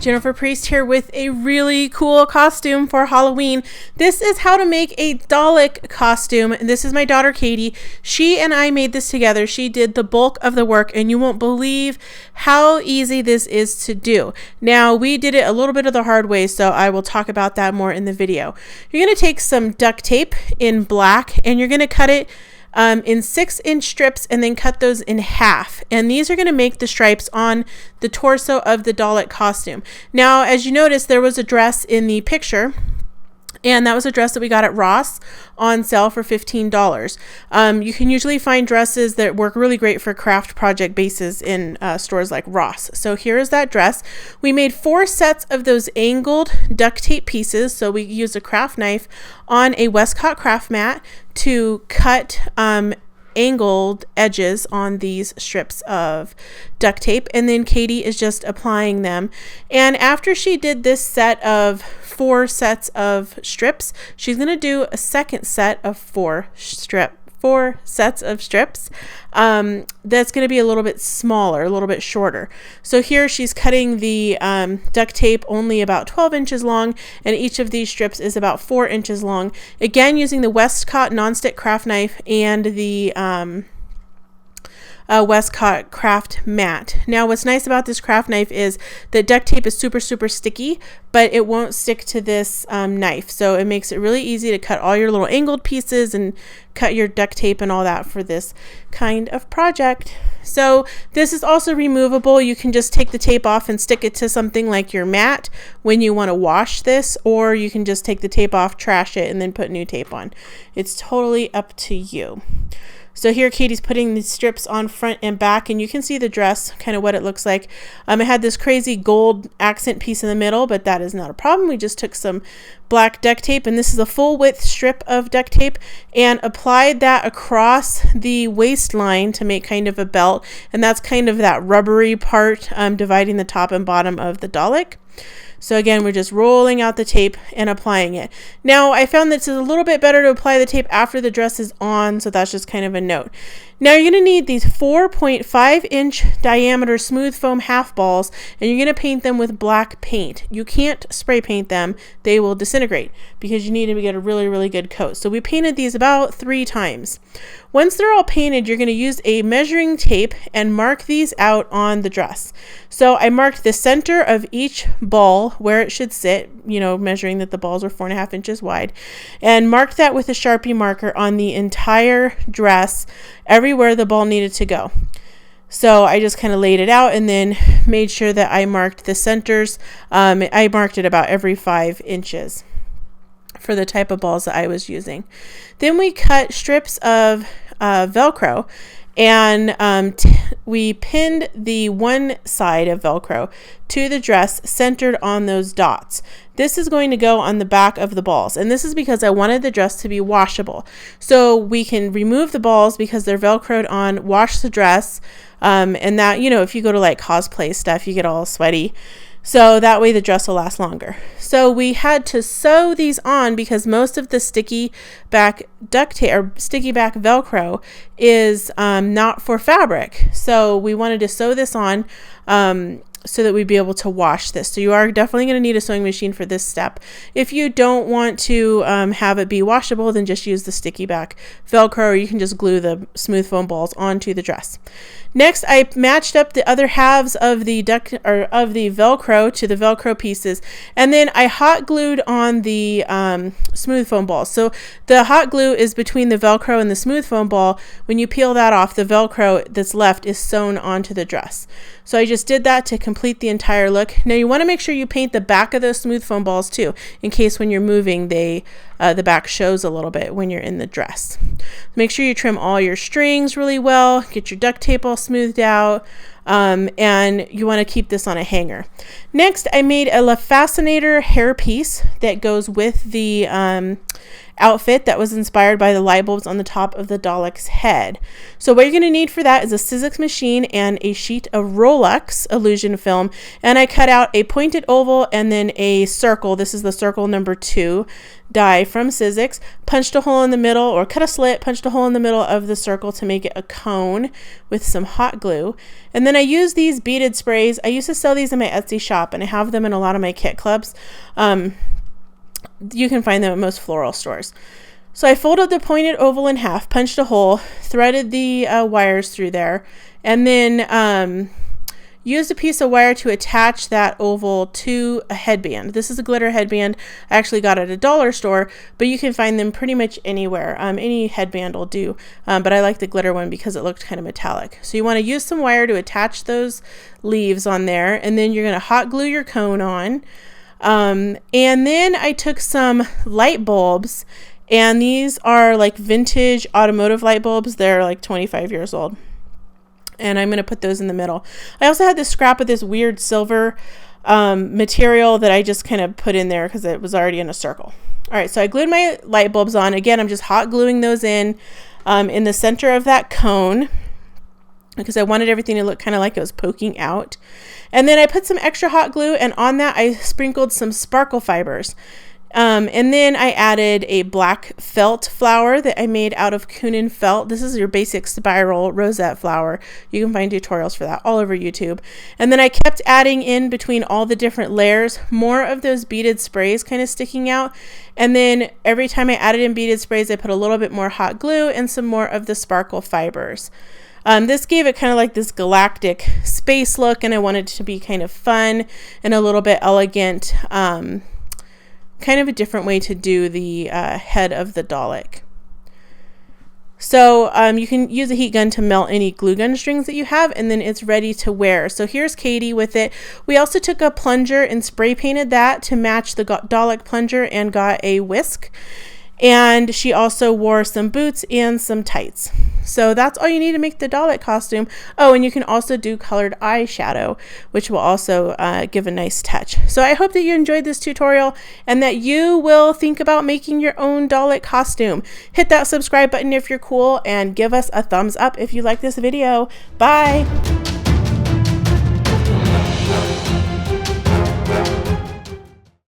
Jennifer Priest here with a really cool costume for Halloween. This is how to make a Dalek costume. This is my daughter Katie. She and I made this together. She did the bulk of the work, and you won't believe how easy this is to do. Now, we did it a little bit of the hard way, so I will talk about that more in the video. You're going to take some duct tape in black, and you're going to cut it in 6-inch strips and then cut those in half. And these are going to make the stripes on the torso of the Dalek costume. Now, as you notice, there was a dress in the picture, and that was a dress that we got at Ross on sale for $15. You can usually find dresses that work really great for craft project bases in stores like Ross. So here is that dress. We made 4 sets of those angled duct tape pieces. So we used a craft knife on a Westcott craft mat to cut angled edges on these strips of duct tape, and then Katie is just applying them. And after she did this set of 4 sets of strips, she's going to do a second set of 4 sets of strips that's going to be a little bit smaller, a little bit shorter. So here she's cutting the duct tape only about 12 inches long, and each of these strips is about 4 inches long, again using the Westcott nonstick craft knife and the Westcott craft mat. Now, what's nice about this craft knife is that duct tape is super sticky, but it won't stick to this knife, so it makes it really easy to cut all your little angled pieces and cut your duct tape and all that for this kind of project. So this is also removable. You can just take the tape off and stick it to something like your mat when you want to wash this, or you can just take the tape off, trash it, and then put new tape on. It's totally up to you. So here Katie's putting the strips on front and back, and you can see the dress, kind of what it looks like. It had this crazy gold accent piece in the middle, but that is not a problem. We just took some black duct tape, and this is a full width strip of duct tape, and applied that across the waistline to make kind of a belt, and that's kind of that rubbery part dividing the top and bottom of the Dalek. So again, we're just rolling out the tape and applying it. Now, I found that it's a little bit better to apply the tape after the dress is on, so that's just kind of a note. Now, you're going to need these 4.5-inch diameter smooth foam half balls, and you're going to paint them with black paint. You can't spray paint them. They will disintegrate because you need to get a really good coat. So we painted these about 3 times. Once they're all painted, you're going to use a measuring tape and mark these out on the dress. So I marked the center of each ball where it should sit, measuring that the balls are 4.5 inches wide, and marked that with a Sharpie marker on the entire dress, everywhere the ball needed to go. So I just kind of laid it out and then made sure that I marked the centers. I marked it about every 5 inches for the type of balls that I was using. Then we cut strips of Velcro, and we pinned the one side of Velcro to the dress centered on those dots. This is going to go on the back of the balls, and this is because I wanted the dress to be washable. So we can remove the balls because they're Velcroed on, wash the dress, and that, if you go to like cosplay stuff, you get all sweaty. So that way the dress will last longer. So we had to sew these on because most of the sticky back duct tape or sticky back Velcro is not for fabric. So we wanted to sew this on so that we'd be able to wash this. So you are definitely going to need a sewing machine for this step. If you don't want to have it be washable, then just use the sticky back Velcro, or you can just glue the smooth foam balls onto the dress. Next, I matched up the other halves of the Velcro to the Velcro pieces, and then I hot glued on the smooth foam balls. So the hot glue is between the Velcro and the smooth foam ball. When you peel that off, the Velcro that's left is sewn onto the dress. So I just did that to complete the entire look. Now you want to make sure you paint the back of those smooth foam balls too, in case when you're moving, the back shows a little bit when you're in the dress. Make sure you trim all your strings really well, get your duct tape all smoothed out, and you want to keep this on a hanger. Next, I made a Fascinator hair piece that goes with the outfit that was inspired by the light bulbs on the top of the Dalek's head. So what you're going to need for that is a Sizzix machine and a sheet of Rolex illusion film. And I cut out a pointed oval and then a circle. This is the circle number 2 die from Sizzix. Punched a hole in the middle, or cut a slit, punched a hole in the middle of the circle to make it a cone with some hot glue. And then I use these beaded sprays. I used to sell these in my Etsy shop, and I have them in a lot of my kit clubs. You can find them at most floral stores. So I folded the pointed oval in half, punched a hole, threaded the wires through there, and then used a piece of wire to attach that oval to a headband. This is a glitter headband. I actually got it at a dollar store, but you can find them pretty much anywhere. Any headband will do, but I like the glitter one because it looked kind of metallic. So you want to use some wire to attach those leaves on there, and then you're going to hot glue your cone on. And then I took some light bulbs, and these are like vintage automotive light bulbs. They're like 25 years old. And I'm going to put those in the middle. I also had this scrap of this weird silver material that I just kind of put in there because it was already in a circle. All right, so I glued my light bulbs on. Again, I'm just hot gluing those in the center of that cone because I wanted everything to look kind of like it was poking out. And then I put some extra hot glue, and on that I sprinkled some sparkle fibers. And then I added a black felt flower that I made out of Kunin felt. This is your basic spiral rosette flower. You can find tutorials for that all over YouTube. And then I kept adding in between all the different layers more of those beaded sprays kind of sticking out. And then every time I added in beaded sprays, I put a little bit more hot glue and some more of the sparkle fibers. This gave it kind of like this galactic space look, and I wanted it to be kind of fun and a little bit elegant. Kind of a different way to do the head of the Dalek. So you can use a heat gun to melt any glue gun strings that you have, and then it's ready to wear. So here's Katie with it. We also took a plunger and spray painted that to match the Dalek plunger and got a whisk. And she also wore some boots and some tights. So that's all you need to make the Dalek costume. Oh, and you can also do colored eyeshadow, which will also give a nice touch. So I hope that you enjoyed this tutorial and that you will think about making your own Dalek costume. Hit that subscribe button if you're cool, and give us a thumbs up if you like this video. Bye!